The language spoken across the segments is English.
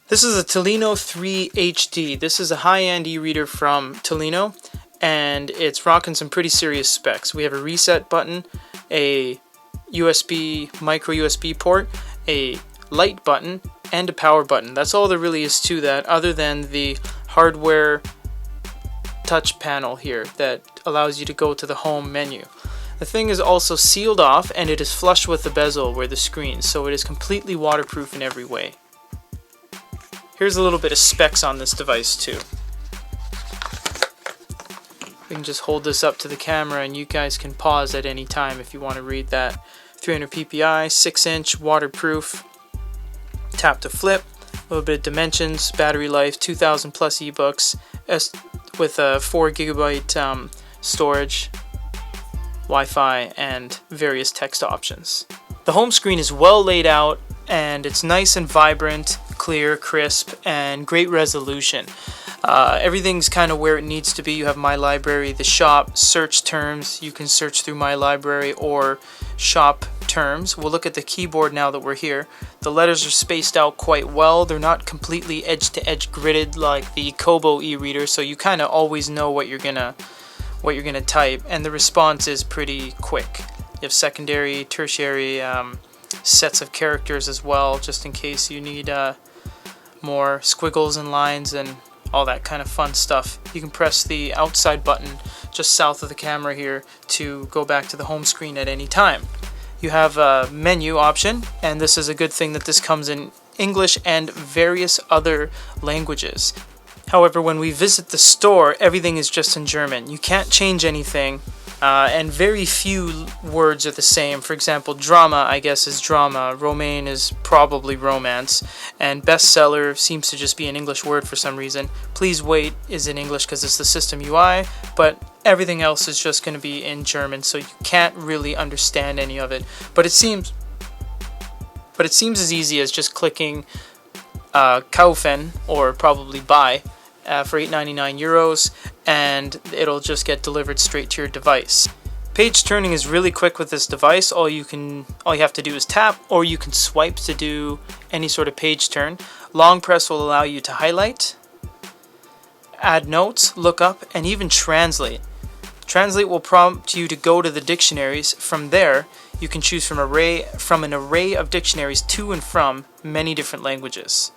This is a Tolino 3 HD. This is a high-end e-reader from Tolino, and it's rocking some pretty serious specs. We have a reset button, a micro USB port, a light button, and a power button. That's all there really is to that, other than the hardware touch panel here that allows you to go to the home menu. The thing is also sealed off, and it is flush with the bezel where the screen, so it is completely waterproof in every way. Here's a little bit of specs on this device too. We can just hold this up to the camera and you guys can pause at any time if you want to read that. 300 ppi, 6-inch, waterproof, tap to flip, a little bit of dimensions, battery life, 2,000 plus ebooks, with a 4 GB storage, Wi-Fi, and various text options. The home screen is well laid out and it's nice and vibrant, clear, crisp, and great resolution. Everything's kind of where it needs to be. You have My Library, the shop, search terms. You can search through My Library or shop terms. We'll look at the keyboard now that we're here. The letters are spaced out quite well. They're not completely edge-to-edge gridded like the Kobo e-reader, so you kind of always know what you're gonna type, and the response is pretty quick. You have secondary, tertiary sets of characters as well, just in case you need more squiggles and lines and all that kind of fun stuff. You can press the outside button just south of the camera here to go back to the home screen at any time. You have a menu option, and this is a good thing that this comes in English and various other languages. However, when we visit the store, everything is just in German. You can't change anything, and very few words are the same. For example, drama, I guess, is drama. Romaine is probably romance. And bestseller seems to just be an English word for some reason. Please wait is in English because it's the system UI, but everything else is just going to be in German, so you can't really understand any of it. But it seems as easy as just clicking kaufen, or probably buy, for 8.99 euros, and it'll just get delivered straight to your device. Page turning is really quick with this device. All you have to do is tap, or you can swipe to do any sort of page turn. Long press will allow you to highlight, add notes, look up, and even translate. Translate will prompt you to go to the dictionaries. From there, you can choose from an array of dictionaries to and from many different languages.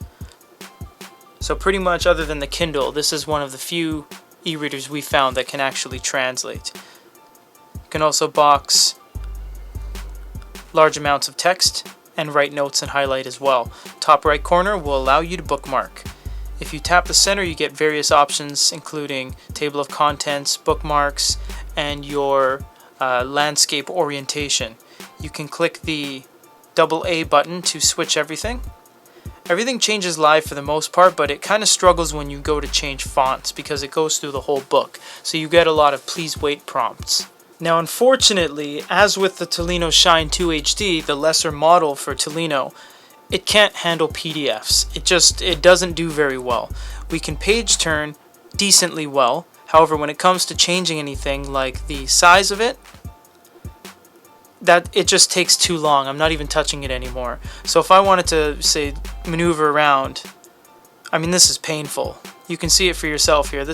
So pretty much, other than the Kindle, this is one of the few e-readers we found that can actually translate. You can also box large amounts of text and write notes and highlight as well. Top right corner will allow you to bookmark. If you tap the center, you get various options, including table of contents, bookmarks, and your landscape orientation. You can click the AA button to switch everything. Everything changes live for the most part, but it kind of struggles when you go to change fonts because it goes through the whole book. So you get a lot of please wait prompts. Now, unfortunately, as with the Tolino Shine 2 HD, the lesser model for Tolino, it can't handle PDFs. It doesn't do very well. We can page turn decently well. However, when it comes to changing anything like the size of it, that it just takes too long. I'm not even touching it anymore. So if I wanted to, say, maneuver around, I mean, this is painful. You can see it for yourself here.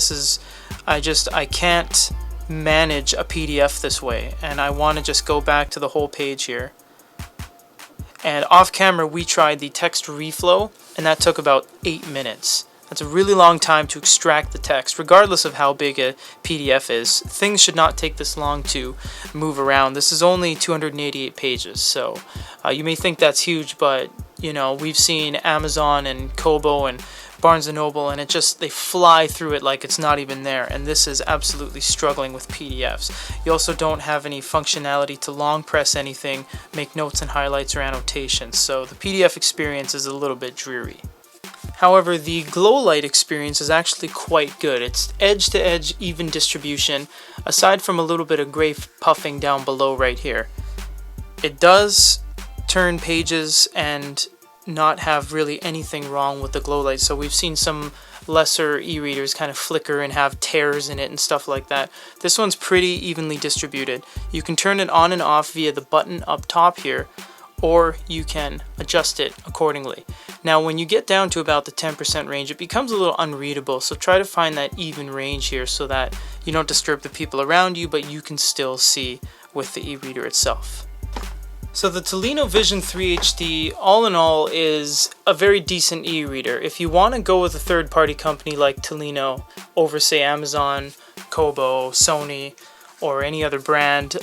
I can't manage a PDF this way, and I want to just go back to the whole page here. And off camera, we tried the text reflow, and that took about 8 minutes. That's a really long time to extract the text, regardless of how big a PDF is. Things should not take this long to move around. This is only 288 pages, so you may think that's huge, but you know, we've seen Amazon and Kobo and Barnes & Noble, and they fly through it like it's not even there, and this is absolutely struggling with PDFs. You also don't have any functionality to long press anything, make notes and highlights or annotations, so the PDF experience is a little bit dreary. However, the Glowlight experience is actually quite good. It's edge-to-edge even distribution, aside from a little bit of gray puffing down below right here. It does turn pages and not have really anything wrong with the Glowlight. So we've seen some lesser e-readers kind of flicker and have tears in it and stuff like that. This one's pretty evenly distributed. You can turn it on and off via the button up top here, or you can adjust it accordingly. Now when you get down to about the 10% range, it becomes a little unreadable, so try to find that even range here so that you don't disturb the people around you, but you can still see with the e-reader itself. So the Tolino Vision 3 HD, all in all, is a very decent e-reader. If you want to go with a third-party company like Tolino over, say, Amazon, Kobo, Sony, or any other brand,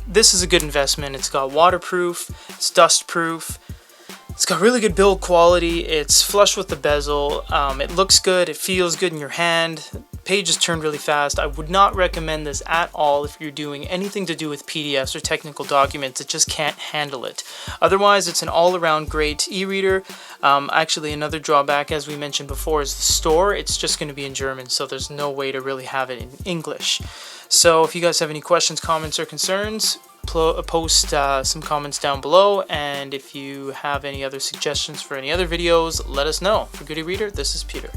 this is a good investment. It's got waterproof, it's dust-proof, it's got really good build quality, it's flush with the bezel, it looks good, it feels good in your hand. Pages turn really fast. I would not recommend this at all if you're doing anything to do with PDFs or technical documents. It just can't handle it. Otherwise, it's an all-around great e-reader. Actually, another drawback, as we mentioned before, is the store. It's just going to be in German, so there's no way to really have it in English. So if you guys have any questions, comments, or concerns, post some comments down below, and if you have any other suggestions for any other videos, let us know. For Good e-Reader, this is Peter.